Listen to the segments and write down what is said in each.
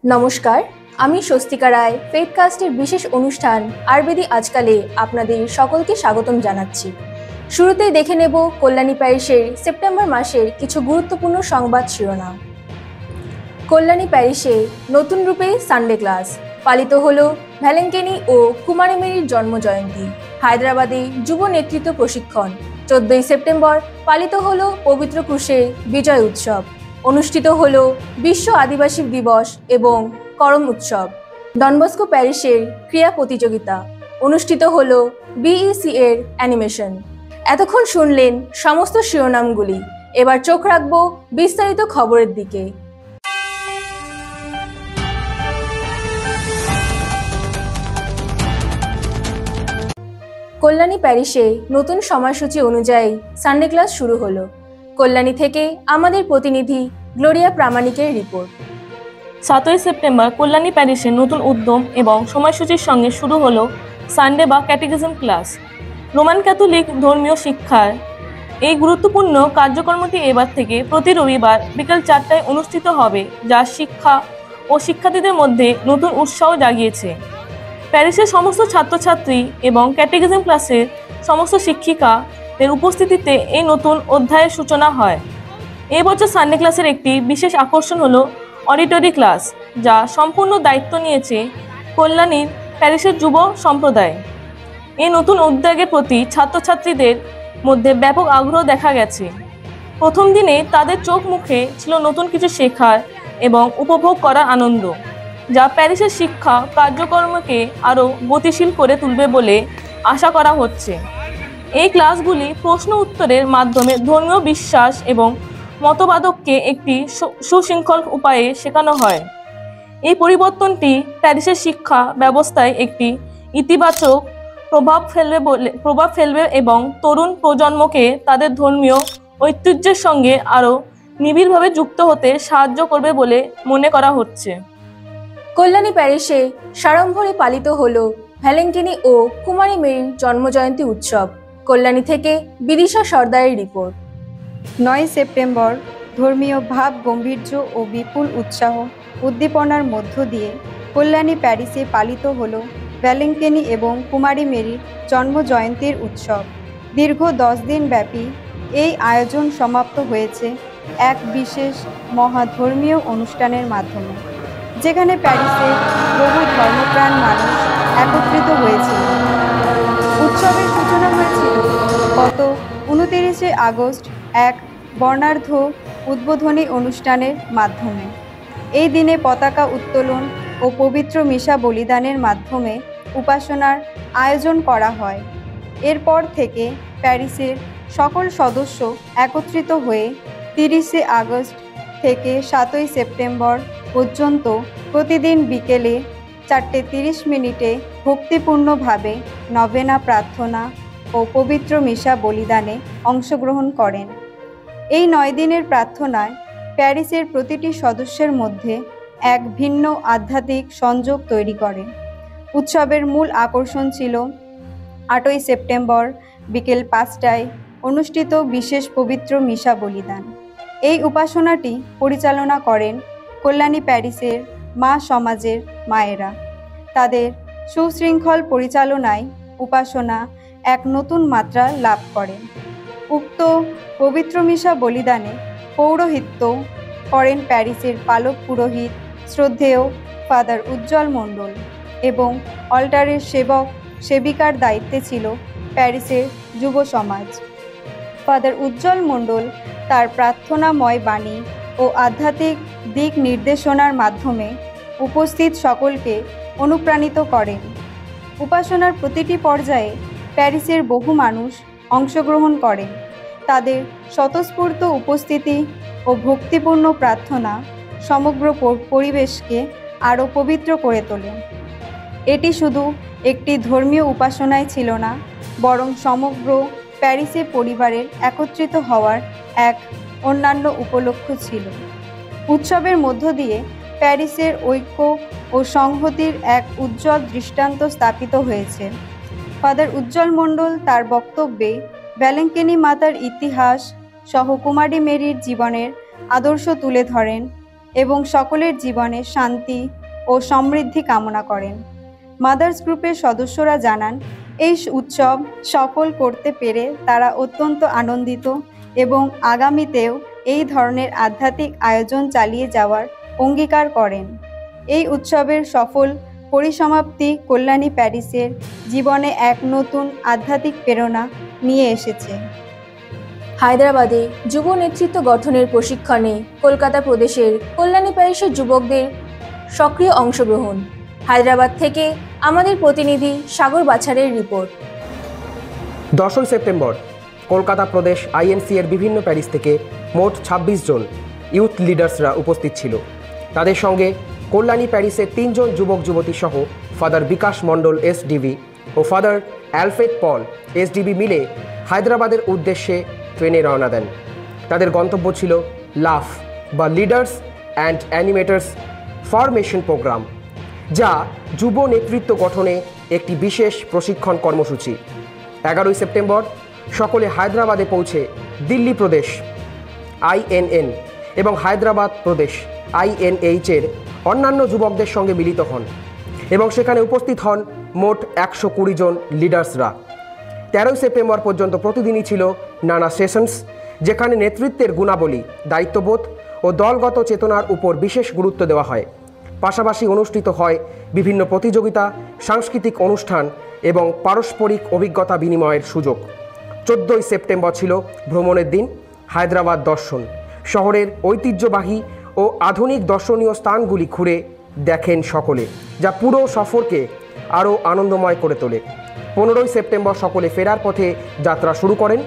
নমস্কার, আমি স্বস্তিকা রায় ফেথকাস্টের বিশেষ অনুষ্ঠান আয়ুর্বেদিক আজকালে আপনাদের সকলকে স্বাগতম জানাচ্ছি। শুরুতেই দেখে নেব কল্যাণী প্যারিসের সেপ্টেম্বর মাসের কিছু গুরুত্বপূর্ণ সংবাদ শিরোনাম। কল্যাণী প্যারিসে নতুন রূপে সানডে ক্লাস পালিত হলো। ভ্যালেঙ্কেনি ও কুমারী মেরির জন্মজয়ন্তী। হায়দ্রাবাদে যুব নেতৃত্ব প্রশিক্ষণ। 14ই সেপ্টেম্বর পালিত হলো পবিত্র ক্রুশের বিজয় উৎসব। অনুষ্ঠিত হলো বিশ্ব আদিবাসী দিবস এবং করম উৎসব। ডন বস্কো প্যারিসের ক্রীড়া প্রতিযোগিতা। অনুষ্ঠিত হলো বিইসি এর অ্যানিমেশন। এতক্ষণ শুনলেন সমস্ত শিরোনামগুলি। এবার চোখ রাখবো বিস্তারিত খবরের দিকে। কল্যাণী প্যারিসে নতুন সময়সূচি অনুযায়ী সানডে ক্লাস শুরু হলো। কল্যাণী থেকে আমাদের প্রতিনিধি গ্লোরিয়া প্রামাণিকের রিপোর্ট। 7ই সেপ্টেম্বর কল্যাণী প্যারিসে নতুন উদ্যম এবং সময়সূচির সঙ্গে শুরু হলো সানডে বা ক্যাটেকিজম ক্লাস। রোমান ক্যাথলিক ধর্মীয় শিক্ষার এই গুরুত্বপূর্ণ কার্যক্রমটি এবার থেকে প্রতি রবিবার বিকেল 4টায় অনুষ্ঠিত হবে, যা শিক্ষা ও শিক্ষার্থীদের মধ্যে নতুন উৎসাহ জাগিয়েছে। প্যারিসের সমস্ত ছাত্রছাত্রী এবং ক্যাটেকিজম ক্লাসের সমস্ত শিক্ষিকাদের উপস্থিতিতে এই নতুন অধ্যায়ের সূচনা হয়। এই বছর সানডে ক্লাসের একটি বিশেষ আকর্ষণ হলো অডিটরি ক্লাস, যা সম্পূর্ণ দায়িত্ব নিয়েছে কল্যাণীর প্যারিসের যুব সম্প্রদায়। এই নতুন উদ্যোগের প্রতি ছাত্রছাত্রীদের মধ্যে ব্যাপক আগ্রহ দেখা গেছে। প্রথম দিনে তাদের চোখ মুখে ছিল নতুন কিছু শেখার এবং উপভোগ করার আনন্দ, যা প্যারিসের শিক্ষা কার্যক্রমকে আরও গতিশীল করে তুলবে বলে আশা করা হচ্ছে। এই ক্লাসগুলি প্রশ্ন উত্তরের মাধ্যমে ধর্মীয় বিশ্বাস এবং মতবাদকে একটি সুশৃঙ্খল উপায়ে শেখানো হয়। এই পরিবর্তনটি প্যারিসের শিক্ষা ব্যবস্থায় একটি ইতিবাচক প্রভাব ফেলবে এবং তরুণ প্রজন্মকে তাদের ধর্মীয় ঐতিহ্যের সঙ্গে আরও নিবিড়ভাবে যুক্ত হতে সাহায্য করবে বলে মনে করা হচ্ছে। কল্যাণী প্যারিসে সাড়ম্বরে পালিত হলো ভ্যালেঙ্কিনি ও কুমারী মেরির জন্মজয়ন্তী উৎসব। কল্যাণী থেকে বিদিশা সর্দারের রিপোর্ট। 9 সেপ্টেম্বর ধর্মীয় ভাব গম্ভীর্য ও বিপুল উৎসাহ উদ্দীপনার মধ্য দিয়ে কল্যাণী প্যারিসে পালিত হলো ভ্যালেঙ্কিনি এবং কুমারী মেরির জন্মজয়ন্তীর উৎসব। দীর্ঘ 10 দিন ব্যাপী এই আয়োজন সমাপ্ত হয়েছে এক বিশেষ মহাধর্মীয় অনুষ্ঠানের মাধ্যমে, যেখানে প্যারিসের বহু ধর্মপ্রাণ মানুষ একত্রিত হয়েছিল। উৎসবের সূচনা হয়েছিল গত 29শে আগস্ট এক বর্ণাঢ্য উদ্বোধনী অনুষ্ঠানের মাধ্যমে। এই দিনে পতাকা উত্তোলন ও পবিত্র মিশা বলিদানের মাধ্যমে উপাসনার আয়োজন করা হয়। এরপর থেকে প্যারিসের সকল সদস্য একত্রিত হয়ে 30শে আগস্ট থেকে 7ই সেপ্টেম্বর পর্যন্ত প্রতিদিন বিকেলে 4:30 ভক্তিপূর্ণভাবে নভেনা প্রার্থনা ও পবিত্র মিশা বলিদানে অংশগ্রহণ করেন। এই 9 দিনের প্রার্থনায় প্যারিসের প্রতিটি সদস্যের মধ্যে এক ভিন্ন আধ্যাত্মিক সংযোগ তৈরি করে। উৎসবের মূল আকর্ষণ ছিল 8ই সেপ্টেম্বর বিকেল 5টায় অনুষ্ঠিত বিশেষ পবিত্র মিশা বলিদান। এই উপাসনাটি পরিচালনা করেন কল্যাণী প্যারিসের মা সমাজের মায়েরা। তাদের সুশৃঙ্খল পরিচালনায় উপাসনা এক নতুন মাত্রা লাভ করে। উক্ত পবিত্র মিশা বলিদানে পৌরোহিত্য করেন প্যারিসের পালক পুরোহিত শ্রদ্ধেয় ফাদার উজ্জ্বল মণ্ডল এবং অল্টারের সেবিকার দায়িত্বে ছিল প্যারিসের যুব সমাজ। ফাদার উজ্জ্বল মণ্ডল তার প্রার্থনাময় বাণী ও আধ্যাত্মিক দিক নির্দেশনার মাধ্যমে উপস্থিত সকলকে অনুপ্রাণিত করেন। উপাসনার প্রতিটি পর্যায়ে প্যারিসের বহু মানুষ অংশগ্রহণ করেন। তাদের স্বতঃস্ফূর্ত উপস্থিতি ও ভক্তিপূর্ণ প্রার্থনা সমগ্র পরিবেশকে আরও পবিত্র করে তোলে। এটি শুধু একটি ধর্মীয় উপাসনাই ছিল না, বরং সমগ্র প্যারিসে পরিবারের একত্রিত হওয়ার এক অন্যান্য উপলক্ষ ছিল। উৎসবের মধ্য দিয়ে প্যারিসের ঐক্য ও সংহতির এক উজ্জ্বল দৃষ্টান্ত স্থাপিত হয়েছে। ফাদার উজ্জ্বল মণ্ডল তার বক্তব্যে ভ্যালেঙ্কিনি মাতার ইতিহাস সহ কুমারী মেরির জীবনের আদর্শ তুলে ধরেন এবং সকলের জীবনে শান্তি ও সমৃদ্ধি কামনা করেন। মাদার্স গ্রুপের সদস্যরা জানান, এই উৎসব সফল করতে পেরে তারা অত্যন্ত আনন্দিত এবং আগামীতেও এই ধরনের আধ্যাত্মিক আয়োজন চালিয়ে যাওয়ার অঙ্গীকার করেন। এই উৎসবের সফল পরিসমাপ্তি কল্যাণী প্যারিসের জীবনে এক নতুন আধ্যাত্মিক প্রেরণা নিয়ে এসেছে। হায়দ্রাবাদে যুব নেতৃত্ব গঠনের প্রশিক্ষণে কলকাতা প্রদেশের কল্যাণী প্যারিসের যুবকদের সক্রিয় অংশগ্রহণ। হায়দ্রাবাদ থেকে আমাদের প্রতিনিধি সাগর বাছারের রিপোর্ট। 10ই সেপ্টেম্বর কলকাতা প্রদেশ আইএনসি এর বিভিন্ন প্যারিস থেকে মোট 26 জন ইউথ লিডার্সরা উপস্থিত ছিল। তাদের সঙ্গে কল্যাণী প্যারিসের 3 জন যুবক যুবতী সহ ফাদার বিকাশ মণ্ডল এসডিবি ও ফাদার অ্যালফ্রেড পল এসডিবি মিলে হায়দ্রাবাদের উদ্দেশ্যে ট্রেনে রওনা দেন। তাদের গন্তব্য ছিল লাফ বা লিডার্স অ্যান্ড অ্যানিমেটার্স ফরমেশন প্রোগ্রাম, যা যুব নেতৃত্ব গঠনে একটি বিশেষ প্রশিক্ষণ কর্মসূচি। 11ই সেপ্টেম্বর সকলে হায়দ্রাবাদে পৌঁছে দিল্লি প্রদেশ আইএনএন এবং হায়দ্রাবাদ প্রদেশ আইএনএইচ এর অন্যান্য যুবকদের সঙ্গে মিলিত হন এবং সেখানে উপস্থিত হন মোট 120 জন লিডার্সরা। 13ই সেপ্টেম্বর পর্যন্ত প্রতিদিনই ছিল নানা সেশনস, যেখানে নেতৃত্বের গুণাবলী, দায়িত্ববোধ ও দলগত চেতনার উপর বিশেষ গুরুত্ব দেওয়া হয়। পাশাপাশি অনুষ্ঠিত হয় বিভিন্ন প্রতিযোগিতা, সাংস্কৃতিক অনুষ্ঠান এবং পারস্পরিক অভিজ্ঞতা বিনিময়ের সুযোগ। 14ই সেপ্টেম্বর ছিল ভ্রমণের দিন। হায়দ্রাবাদ দর্শন, শহরের ঐতিহ্যবাহী ও আধুনিক দর্শনীয় স্থানগুলি ঘুরে দেখেন সকলে, যা পুরো সফরকে আরও আনন্দময় করে তোলে। 15ই সেপ্টেম্বর সকলে ফেরার পথে যাত্রা শুরু করেন।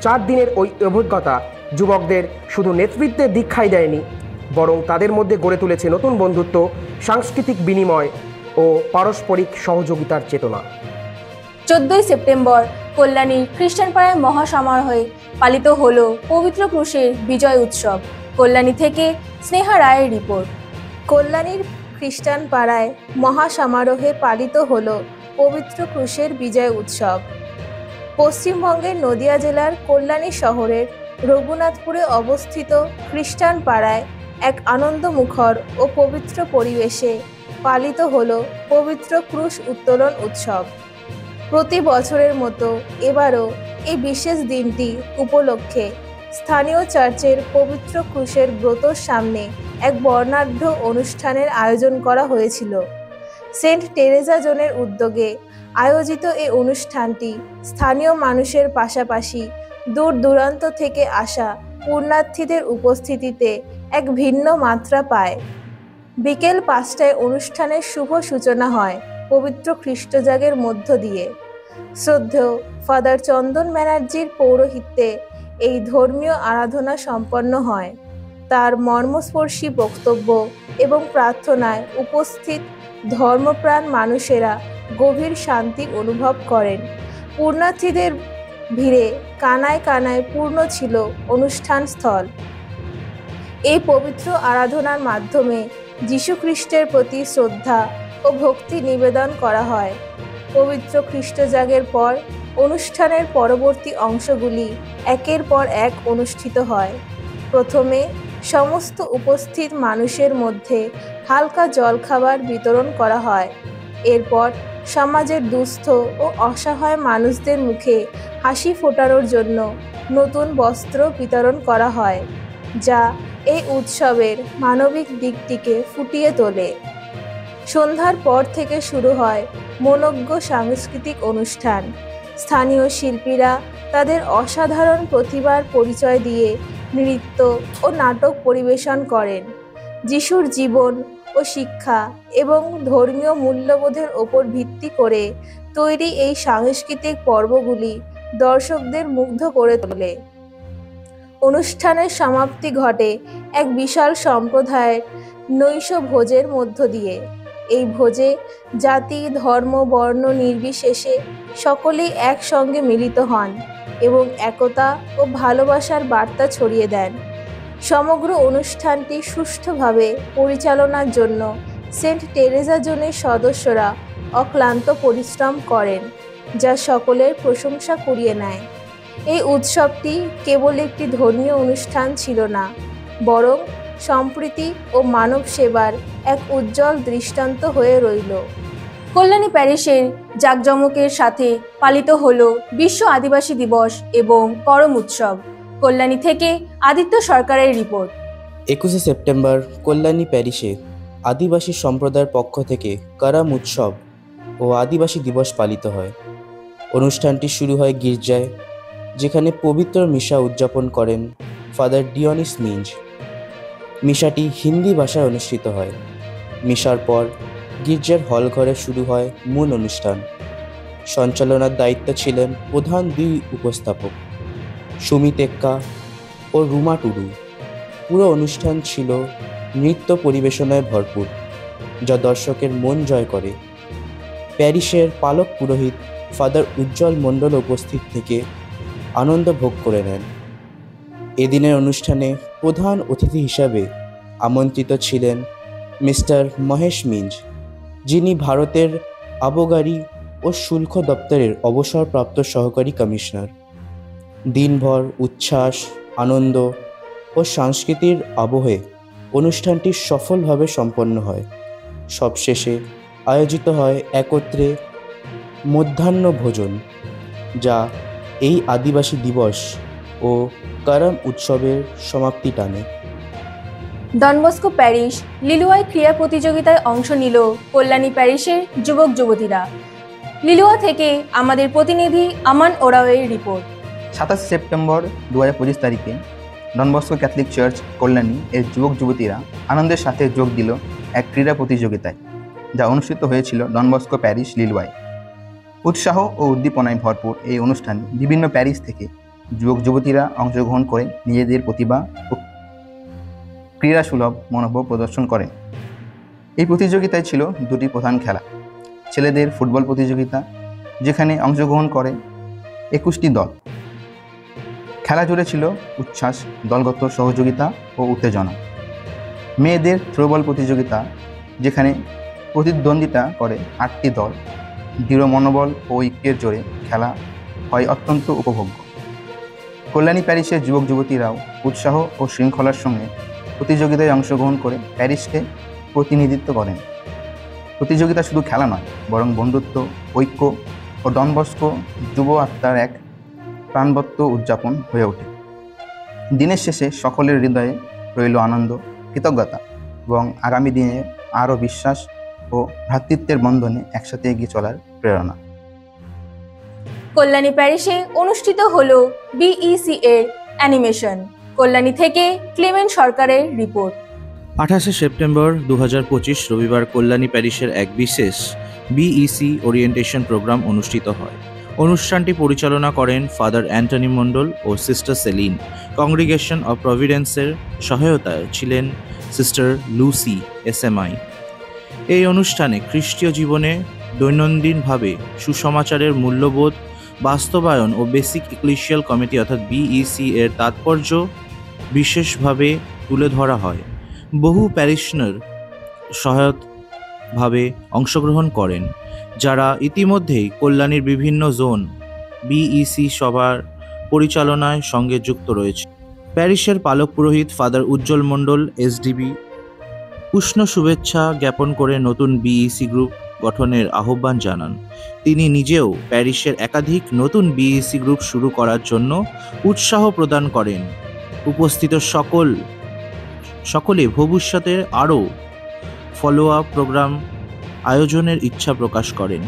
4 দিনের ওই অভিজ্ঞতা যুবকদের শুধু নেতৃত্বের দীক্ষাই দেয়নি, বরং তাদের মধ্যে গড়ে তুলেছে নতুন বন্ধুত্ব, সাংস্কৃতিক বিনিময় ও পারস্পরিক সহযোগিতার চেতনা। 14ই সেপ্টেম্বর কল্যাণীর খ্রিস্টানপাড়ায় মহাসমারোহে পালিত হল পবিত্র ক্রুশের বিজয় উৎসব। কল্যাণী থেকে স্নেহা রায়ের রিপোর্ট। কল্যাণীর খ্রিস্টান পাড়ায় মহাসমারোহে পালিত হল পবিত্র ক্রুশের বিজয় উৎসব। পশ্চিমবঙ্গের নদিয়া জেলার কল্যাণী শহরের রঘুনাথপুরে অবস্থিত খ্রিস্টান পাড়ায় এক আনন্দমুখর ও পবিত্র পরিবেশে পালিত হল পবিত্র ক্রুশ উত্তোলন উৎসব। প্রতি বছরের মতো এবারও এই বিশেষ দিনটি উপলক্ষে স্থানীয় চার্চের পবিত্র ক্রুশের ব্রতর সামনে এক বর্ণাঢ্য অনুষ্ঠানের আয়োজন করা হয়েছিল। সেন্ট টেরেজা জোনের উদ্যোগে আয়োজিত এই অনুষ্ঠানটি স্থানীয় মানুষের পাশাপাশি দূর দূরান্ত থেকে আসা পুণ্যার্থীদের উপস্থিতিতে এক ভিন্ন মাত্রা পায়। বিকেল 5টায় অনুষ্ঠানের শুভ সূচনা হয় পবিত্র খ্রিস্টজাগের মধ্য দিয়ে। শ্রদ্ধেয় ফাদার চন্দন ব্যানার্জির পৌরোহিত্যে এই ধর্মীয় আরাধনা সম্পন্ন হয়। তার মর্মস্পর্শী বক্তব্য এবং প্রার্থনায় উপস্থিত ধর্মপ্রাণ মানুষেরা গভীর শান্তি অনুভব করেন। পুণ্যার্থীদের ভিড়ে কানায় কানায় পূর্ণ ছিল অনুষ্ঠানস্থল। এই পবিত্র আরাধনার মাধ্যমে যীশু খ্রিস্টের প্রতি শ্রদ্ধা ও ভক্তি নিবেদন করা হয়। পবিত্র খ্রিস্টজাগের পর অনুষ্ঠানের পরবর্তী অংশগুলি একের পর এক অনুষ্ঠিত হয়। প্রথমে সমস্ত উপস্থিত মানুষের মধ্যে হালকা জলখাবার বিতরণ করা হয়। এরপর সমাজের দুস্থ ও অসহায় মানুষদের মুখে হাসি ফোটানোর জন্য নতুন বস্ত্র বিতরণ করা হয়, যা এই উৎসবের মানবিক দিকটিকে ফুটিয়ে তোলে। সন্ধ্যার পর থেকে শুরু হয় মনোজ্ঞ সাংস্কৃতিক অনুষ্ঠান। স্থানীয় শিল্পীরা তাদের অসাধারণ প্রতিভার পরিচয় দিয়ে নৃত্য ও নাটক পরিবেশন করেন। যিশুর জীবন ও শিক্ষা এবং ধর্মীয় মূল্যবোধের ওপর ভিত্তি করে তৈরি এই সাংস্কৃতিক পর্বগুলি দর্শকদের মুগ্ধ করে তোলে। অনুষ্ঠানের সমাপ্তি ঘটে এক বিশাল সম্প্রদায়ের নৈশ ভোজের মধ্য দিয়ে। এই ভোজে জাতি, ধর্ম, বর্ণ নির্বিশেষে সকলেই একসঙ্গে মিলিত হন এবং একতা ও ভালোবাসার বার্তা ছড়িয়ে দেন। সমগ্র অনুষ্ঠানটি সুষ্ঠুভাবে পরিচালনার জন্য সেন্ট টেরেজা জোনের সদস্যরা অক্লান্ত পরিশ্রম করেন, যা সকলের প্রশংসা কুড়িয়ে নেয়। এই উৎসবটি কেবল একটি ধর্মীয় অনুষ্ঠান ছিল না, বরং সম্প্রীতি ও মানব সেবার এক উজ্জ্বল দৃষ্টান্ত হয়ে রইল। কল্যাণী প্যারিসের জাঁকজমকের সাথে পালিত হলো বিশ্ব আদিবাসী দিবস এবং করম উৎসব। কল্যাণী থেকে আদিত্য সরকারের রিপোর্ট। 21শে সেপ্টেম্বর কল্যাণী প্যারিসে আদিবাসী সম্প্রদায়ের পক্ষ থেকে করম উৎসব ও আদিবাসী দিবস পালিত হয়। অনুষ্ঠানটি শুরু হয় গির্জায়, যেখানে পবিত্র মিশা উদযাপন করেন ফাদার ডিওনিস মিঞ্জ। মিশাটি হিন্দি ভাষায় অনুষ্ঠিত হয়। মিশার পর গির্জার হল ঘরে শুরু হয় মূল অনুষ্ঠান। সঞ্চালনার দায়িত্বে ছিলেন প্রধান দুই উপস্থাপক, সুমিত এক্কা ও রুমা টুডু। পুরো অনুষ্ঠান ছিল নৃত্য পরিবেশনায় ভরপুর, যা দর্শকের মন জয় করে। প্যারিসের পালক পুরোহিত ফাদার উজ্জ্বল মণ্ডল উপস্থিত থেকে আনন্দ ভোগ করে নেন। এদিনের অনুষ্ঠানে প্রধান অতিথি হিসাবে আমন্ত্রিত ছিলেন মিস্টার মহেশ মিঞ্জ, যিনি ভারতের আবগারি ও শুল্ক দপ্তরের অবসরপ্রাপ্ত সহকারী কমিশনার। দিনভর উচ্ছ্বাস, আনন্দ ও সংস্কৃতির আবহে অনুষ্ঠানটি সফলভাবে সম্পন্ন হয়। সবশেষে আয়োজিত হয় একত্রে মধ্যাহ্ন ভোজন, যা এই আদিবাসী দিবস ও করম উৎসবের সমাপ্তি টানে। ডনবস্কো প্যারিস লিলুয়ায় ক্রীড়া প্রতিযোগিতায় অংশ নিল কল্যাণী প্যারিসের যুবক যুবতীরা। লিলুয়া থেকে আমাদের প্রতিনিধি আমান ওরাওয়ের রিপোর্ট। 27 সেপ্টেম্বর 2025 তারিখে ডনবস্কো ক্যাথলিক চার্চ কল্যাণী এর যুবক যুবতীরা আনন্দের সাথে যোগ দিল এক ক্রীড়া প্রতিযোগিতায়, যা অনুষ্ঠিত হয়েছিল ডনবস্কো প্যারিস লিলুয়ায়। উৎসাহ ও উদ্দীপনায় ভরপুর এই অনুষ্ঠানে বিভিন্ন প্যারিস থেকে যুবক যুবতীরা অংশগ্রহণ করে নিজেদের প্রতিভা ও ক্রীড়া সুলভ মনোভাব প্রদর্শন করে। এই প্রতিযোগিতায় ছিল দুটি প্রধান খেলা: ছেলেদের ফুটবল প্রতিযোগিতা, যেখানে অংশগ্রহণ করে 21টি দল। খেলা জুড়ে ছিল উচ্ছ্বাস, দলগত সহযোগিতা ও উত্তেজনা। মেয়েদের থ্রোবল প্রতিযোগিতা, যেখানে প্রতিদ্বন্দ্বিতা করে 8টি দল। দৃঢ় মনোবল ও ঐক্যের জোরে খেলা হয় অত্যন্ত উপভোগ্য। কল্যাণী প্যারিসের যুবক যুবতীরাও উৎসাহ ও শৃঙ্খলার সঙ্গে প্রতিযোগিতায় অংশগ্রহণ করে প্যারিসকে প্রতিনিধিত্ব করেন। প্রতিযোগিতা শুধু খেলা নয়, বরং বন্ধুত্ব, ঐক্য ও ডনবস্কো যুব আত্মার এক প্রাণবন্ত উদযাপন হয়ে ওঠে। দিনের শেষে সকলের হৃদয়ে রইল আনন্দ, কৃতজ্ঞতা এবং আগামী দিনে আরও বিশ্বাস ও ভ্রাতৃত্বের বন্ধনে একসাথে এগিয়ে চলার প্রেরণা। কল্যাণী প্যারিসে অনুষ্ঠিত হলো বিইসি এর অ্যানিমেশন। কল্যাণী থেকে ক্লেমেন্ট সরকারের রিপোর্ট। 28শে সেপ্টেম্বর 2025 রবিবার কল্যাণী প্যারিসের এক বিশেষ বিইসি ওরিয়েন্টেশন প্রোগ্রাম অনুষ্ঠিত হয়। অনুষ্ঠানটি পরিচালনা করেন ফাদার অ্যান্টনি মণ্ডল ও সিস্টার সেলিন। কংগ্রিগেশন অব প্রভিডেন্সের সহায়তায় ছিলেন সিস্টার লুসি এসএমআই। এই অনুষ্ঠানে খ্রিস্টীয় জীবনে দৈনন্দিনভাবে সুসমাচারের মূল্যবোধ বাস্তবায়ন ও বেসিক ইক্লেশিয়াল কমিটি অর্থাৎ বিইসি এর তাৎপর্য বিশেষভাবে তুলে ধরা হয়। বহু প্যারিশনার সহায়কভাবে অংশগ্রহণ করেন, যারা ইতিমধ্যেই কল্যাণীর বিভিন্ন জোন বিইসি সভার পরিচালনায় সঙ্গে যুক্ত রয়েছে। প্যারিসের পালক পুরোহিত ফাদার উজ্জ্বল মণ্ডল এসডিবি উষ্ণ শুভেচ্ছা জ্ঞাপন করে নতুন বিইসি গ্রুপ গঠনের আহ্বান জানান। তিনি নিজেও প্যারিসের একাধিক নতুন বিইসি গ্রুপ শুরু করার জন্য উৎসাহ প্রদান করেন। উপস্থিত সকলে ভবিষ্যতে আরও ফলো আপ প্রোগ্রাম আয়োজনের ইচ্ছা প্রকাশ করেন।